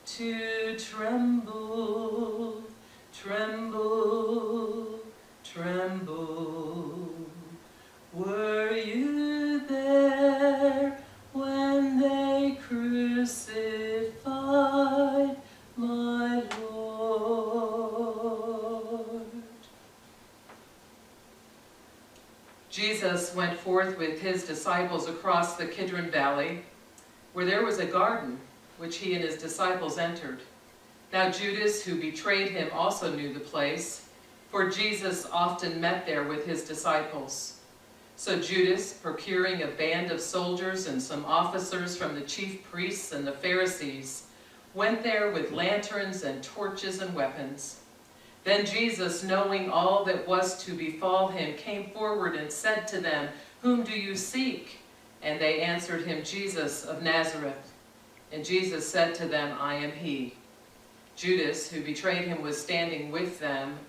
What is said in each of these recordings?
to tremble, tremble, tremble. Were you there when they crucified my Lord? Jesus went forth with his disciples across the Kidron Valley, where there was a garden, which he and his disciples entered. Now Judas, who betrayed him, also knew the place, for Jesus often met there with his disciples. So Judas, procuring a band of soldiers and some officers from the chief priests and the Pharisees, went there with lanterns and torches and weapons. Then Jesus, knowing all that was to befall him, came forward and said to them, "Whom do you seek?" And they answered him, "Jesus of Nazareth." And Jesus said to them, "I am he." Judas, who betrayed him, was standing with them.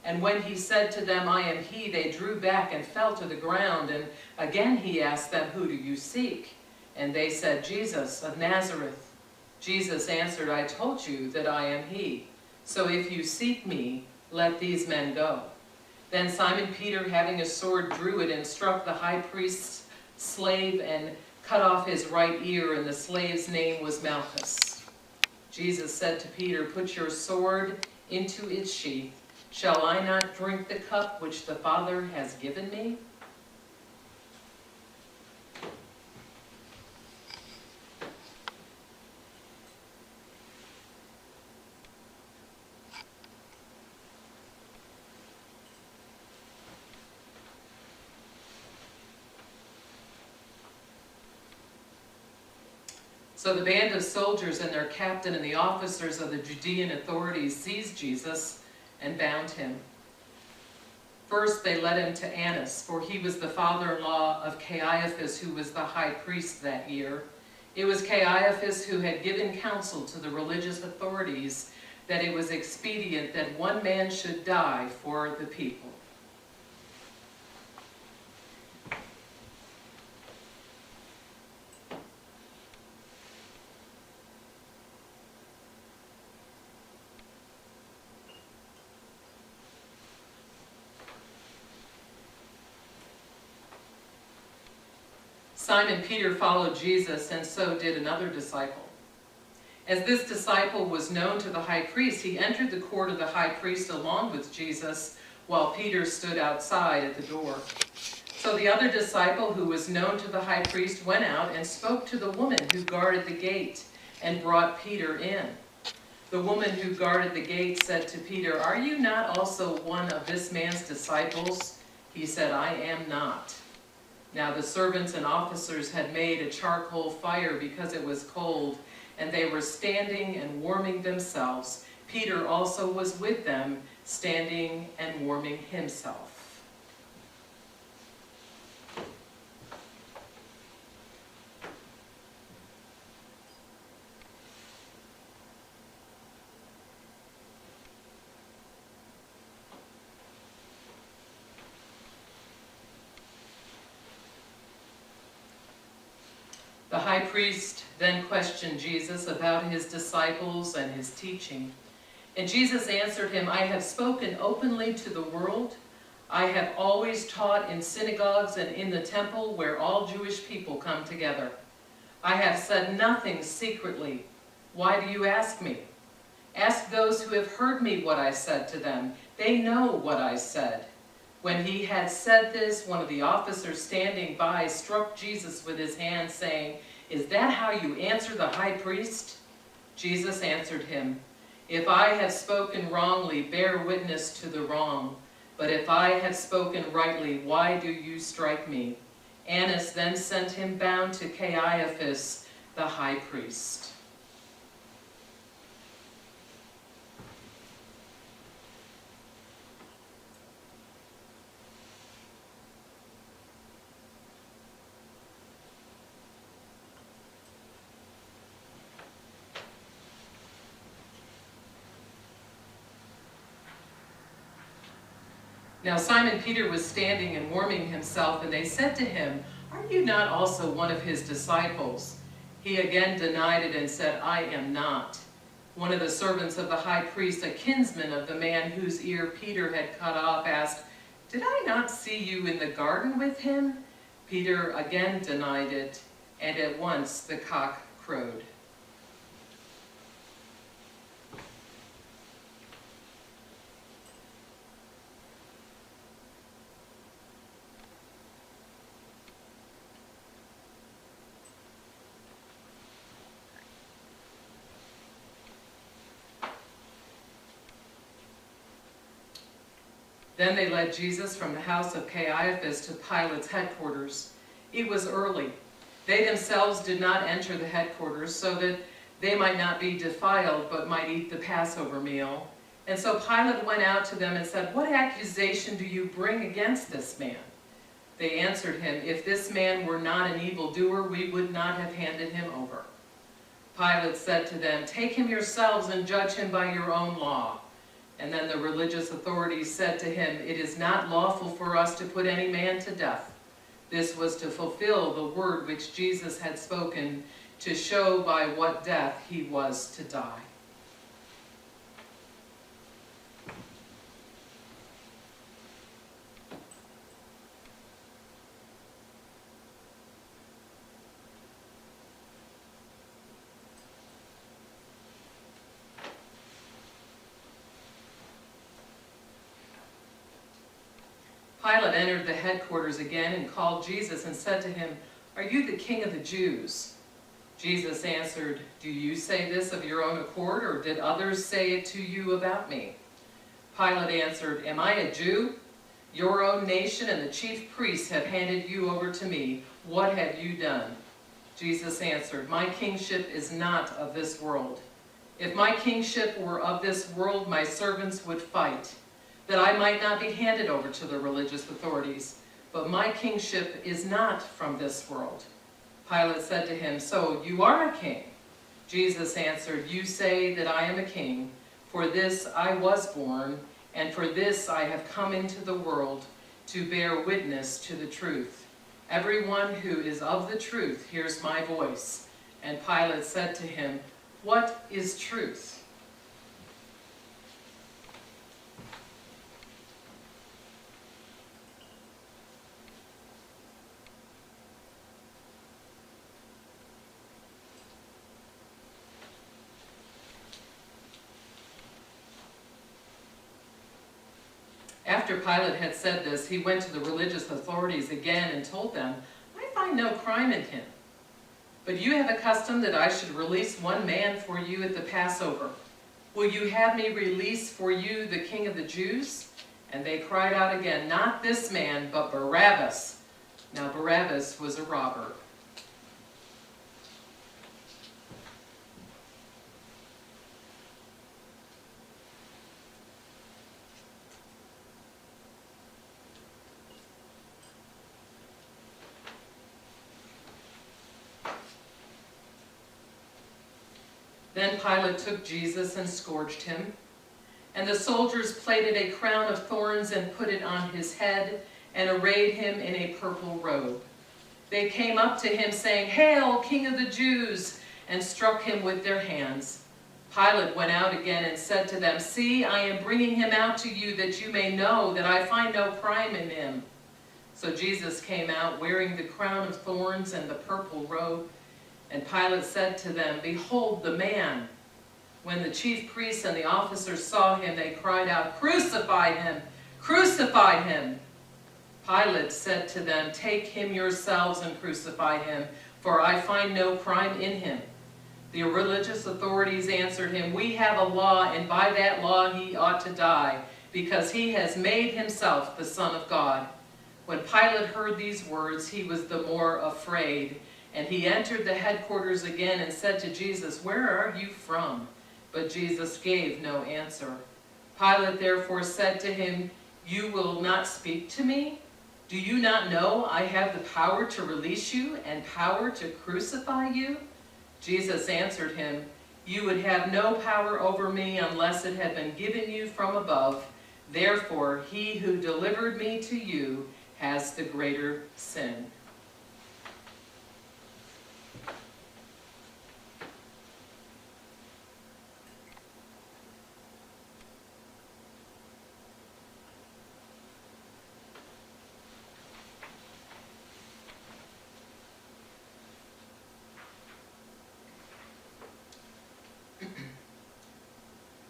And when he said to them, "I am he," they drew back and fell to the ground. And again he asked them, "Who do you seek?" And they said, "Jesus of Nazareth." Jesus answered, "I told you that I am he. So if you seek me, let these men go." Then Simon Peter, having a sword, drew it and struck the high priest's slave and cut off his right ear, and the slave's name was Malchus. Jesus said to Peter, "Put your sword into its sheath. Shall I not drink the cup which the Father has given me?" So the band of soldiers and their captain and the officers of the Judean authorities seized Jesus and bound him. First they led him to Annas, for he was the father-in-law of Caiaphas, who was the high priest that year. It was Caiaphas who had given counsel to the religious authorities that it was expedient that one man should die for the people. Simon Peter followed Jesus, and so did another disciple. As this disciple was known to the high priest, he entered the court of the high priest along with Jesus, while Peter stood outside at the door. So the other disciple, who was known to the high priest, went out and spoke to the woman who guarded the gate and brought Peter in. The woman who guarded the gate said to Peter, "Are you not also one of this man's disciples?" He said, "I am not." Now the servants and officers had made a charcoal fire because it was cold, and they were standing and warming themselves. Peter also was with them, standing and warming himself. The high priest then questioned Jesus about his disciples and his teaching. And Jesus answered him, "I have spoken openly to the world. I have always taught in synagogues and in the temple where all Jewish people come together. I have said nothing secretly. Why do you ask me? Ask those who have heard me what I said to them. They know what I said." When he had said this, one of the officers standing by struck Jesus with his hand, saying, "Is that how you answer the high priest?" Jesus answered him, "If I have spoken wrongly, bear witness to the wrong. But if I have spoken rightly, why do you strike me?" Annas then sent him bound to Caiaphas, the high priest. Now Simon Peter was standing and warming himself, and they said to him, "Are you not also one of his disciples?" He again denied it and said, "I am not." One of the servants of the high priest, a kinsman of the man whose ear Peter had cut off, asked, "Did I not see you in the garden with him?" Peter again denied it, and at once the cock crowed. Then they led Jesus from the house of Caiaphas to Pilate's headquarters. It was early. They themselves did not enter the headquarters so that they might not be defiled, but might eat the Passover meal. And so Pilate went out to them and said, "What accusation do you bring against this man?" They answered him, "If this man were not an evildoer, we would not have handed him over." Pilate said to them, "Take him yourselves and judge him by your own law." And then the religious authorities said to him, "It is not lawful for us to put any man to death." This was to fulfill the word which Jesus had spoken, to show by what death he was to die. Pilate entered the headquarters again and called Jesus and said to him, "Are you the king of the Jews?" Jesus answered, "Do you say this of your own accord, or did others say it to you about me?" Pilate answered, "Am I a Jew? Your own nation and the chief priests have handed you over to me. What have you done?" Jesus answered, "My kingship is not of this world. If my kingship were of this world, my servants would fight, that I might not be handed over to the religious authorities. But my kingship is not from this world." Pilate said to him, "So you are a king?" Jesus answered, "You say that I am a king. For this I was born, and for this I have come into the world, to bear witness to the truth. Everyone who is of the truth hears my voice." And Pilate said to him, "What is truth?" After Pilate had said this, he went to the religious authorities again and told them, "I find no crime in him. But you have a custom that I should release one man for you at the Passover. Will you have me release for you the king of the Jews?" And they cried out again, "Not this man, but Barabbas." Now Barabbas was a robber. Then Pilate took Jesus and scourged him. And the soldiers plaited a crown of thorns and put it on his head, and arrayed him in a purple robe. They came up to him, saying, "Hail, King of the Jews!" and struck him with their hands. Pilate went out again and said to them, "See, I am bringing him out to you, that you may know that I find no crime in him." So Jesus came out, wearing the crown of thorns and the purple robe. And Pilate said to them, "Behold the man." When the chief priests and the officers saw him, they cried out, "Crucify him! Crucify him!" Pilate said to them, "Take him yourselves and crucify him, for I find no crime in him." The religious authorities answered him, "We have a law, and by that law he ought to die, because he has made himself the Son of God." When Pilate heard these words, he was the more afraid. And he entered the headquarters again and said to Jesus, "Where are you from?" But Jesus gave no answer. Pilate therefore said to him, "You will not speak to me? Do you not know I have the power to release you and power to crucify you?" Jesus answered him, "You would have no power over me unless it had been given you from above. Therefore, he who delivered me to you has the greater sin."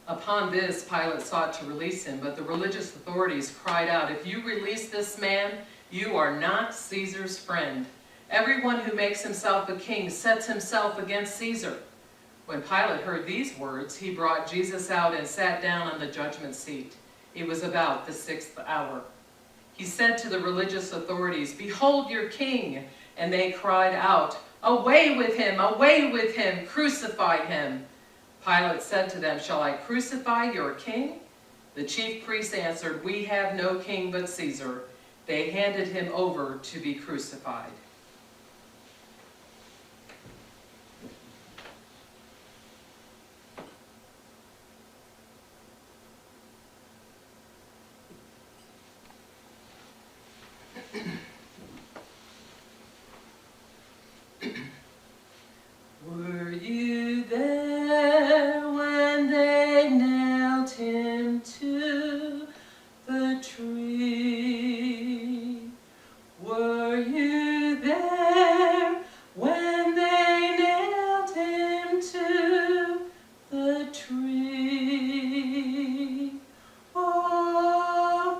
Upon this, Pilate sought to release him, but the religious authorities cried out, "If you release this man, you are not Caesar's friend. Everyone who makes himself a king sets himself against Caesar." When Pilate heard these words, he brought Jesus out and sat down on the judgment seat. It was about the 6th hour. He said to the religious authorities, "Behold your king!" And they cried out, "Away with him! Away with him! Crucify him!" Pilate said to them, "Shall I crucify your king?" The chief priests answered, "We have no king but Caesar." They handed him over to be crucified. Were you there when they nailed him to the tree? Were you there when they nailed him to the tree? Oh,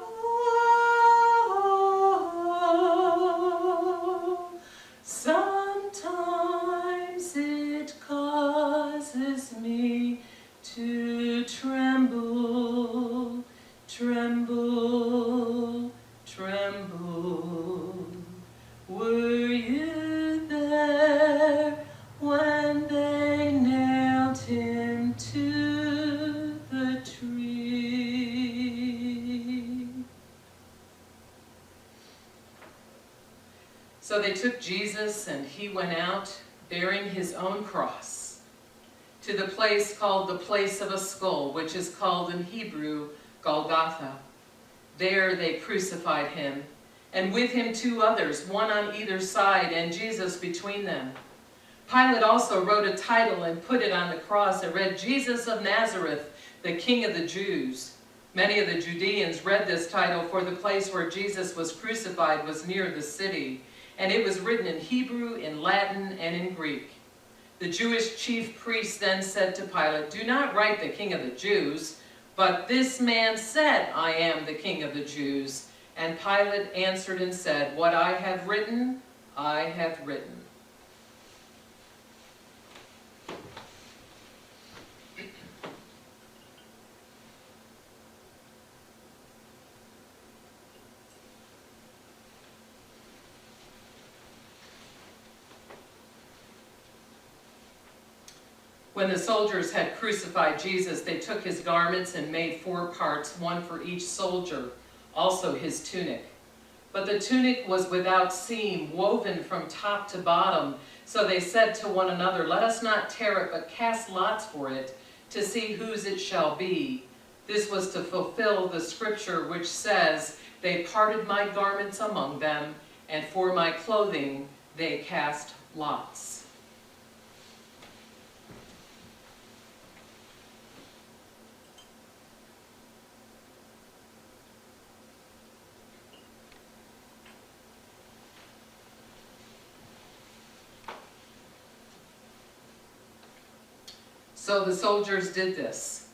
sometimes it causes me to tremble, tremble, tremble. Were you there when they nailed him to the tree? So they took Jesus, and he went out bearing his own cross to the place called the place of a skull, which is called in Hebrew Golgotha. There they crucified him, and with him 2 others, one on either side, and Jesus between them. Pilate also wrote a title and put it on the cross. It read, "Jesus of Nazareth, the King of the Jews." Many of the Judeans read this title, for the place where Jesus was crucified was near the city, and it was written in Hebrew, in Latin, and in Greek. The Jewish chief priest then said to Pilate, "Do not write the King of the Jews, but this man said, 'I am the King of the Jews.'" And Pilate answered and said, "What I have written, I have written." When the soldiers had crucified Jesus, they took his garments and made 4 parts, one for each soldier, also his tunic. But the tunic was without seam, woven from top to bottom. So they said to one another, "Let us not tear it, but cast lots for it, to see whose it shall be." This was to fulfill the scripture which says, "They parted my garments among them, and for my clothing they cast lots." So the soldiers did this.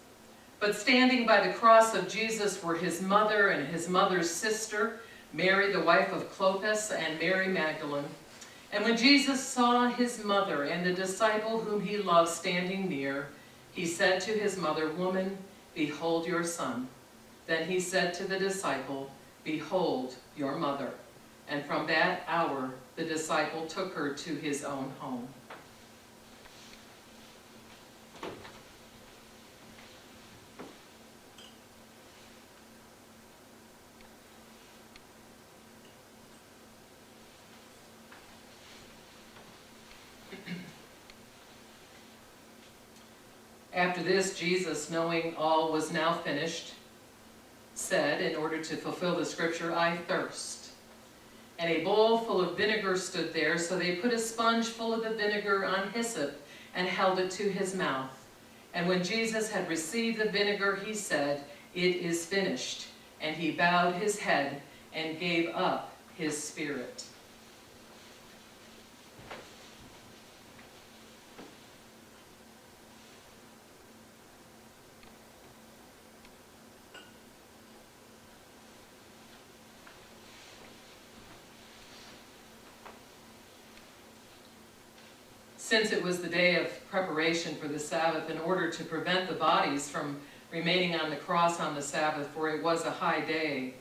But standing by the cross of Jesus were his mother and his mother's sister, Mary, the wife of Clopas, and Mary Magdalene. And when Jesus saw his mother and the disciple whom he loved standing near, he said to his mother, "Woman, behold your son." Then he said to the disciple, "Behold your mother." And from that hour the disciple took her to his own home. After this, Jesus, knowing all was now finished, said, in order to fulfill the scripture, "I thirst." And a bowl full of vinegar stood there, so they put a sponge full of the vinegar on hyssop and held it to his mouth. And when Jesus had received the vinegar, he said, "It is finished." And he bowed his head and gave up his spirit. since it was the day of preparation for the Sabbath, in order to prevent the bodies from remaining on the cross on the Sabbath, for it was a high day.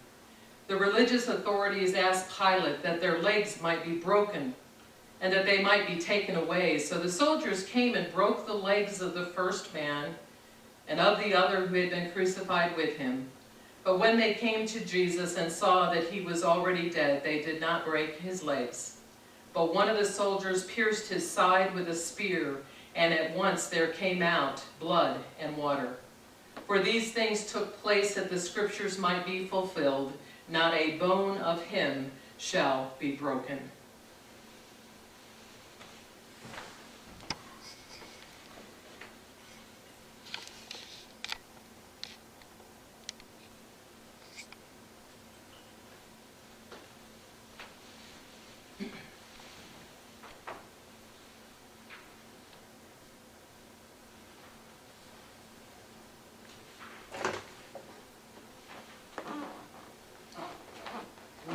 The religious authorities asked Pilate that their legs might be broken and that they might be taken away. So the soldiers came and broke the legs of the first man and of the other who had been crucified with him. But when they came to Jesus and saw that he was already dead, they did not break his legs. But one of the soldiers pierced his side with a spear, and at once there came out blood and water. For these things took place that the scriptures might be fulfilled, not a bone of him shall be broken.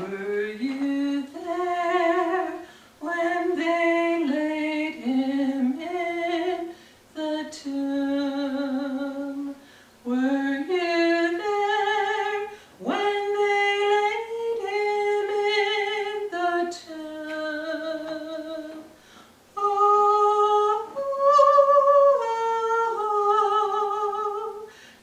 Were you there when they laid him in the tomb? Were you there when they laid him in the tomb? Oh,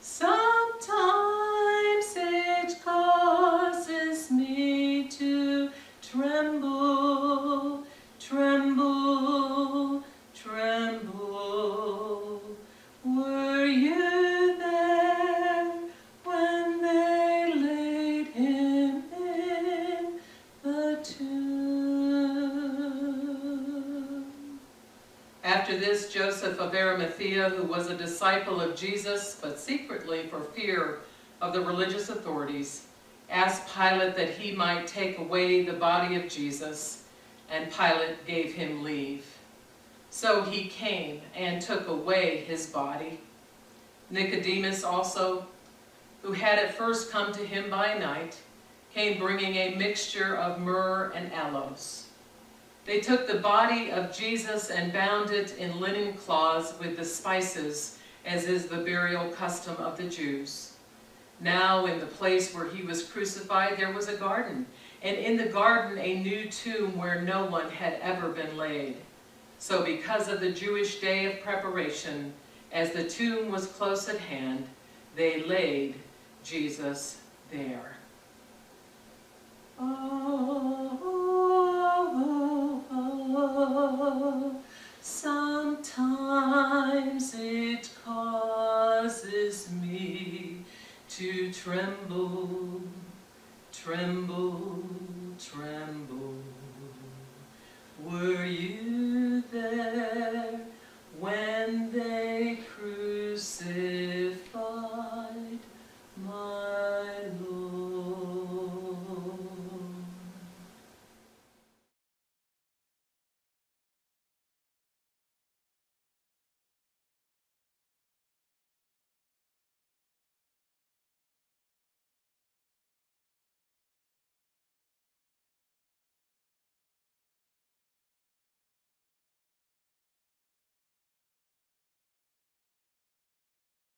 sometimes it causes me to tremble, tremble, tremble. Were you there when they laid him in the tomb? After this, Joseph of Arimathea, who was a disciple of Jesus, but secretly for fear of the religious authorities, asked Pilate that he might take away the body of Jesus, and Pilate gave him leave. So he came and took away his body. Nicodemus also, who had at first come to him by night, came bringing a mixture of myrrh and aloes. They took the body of Jesus and bound it in linen cloths with the spices, as is the burial custom of the Jews. Now in the place where he was crucified there was a garden, and in the garden a new tomb where no one had ever been laid. So because of the Jewish day of preparation, as the tomb was close at hand, they laid Jesus there. Oh, oh, oh, sometimes it causes me to tremble, tremble.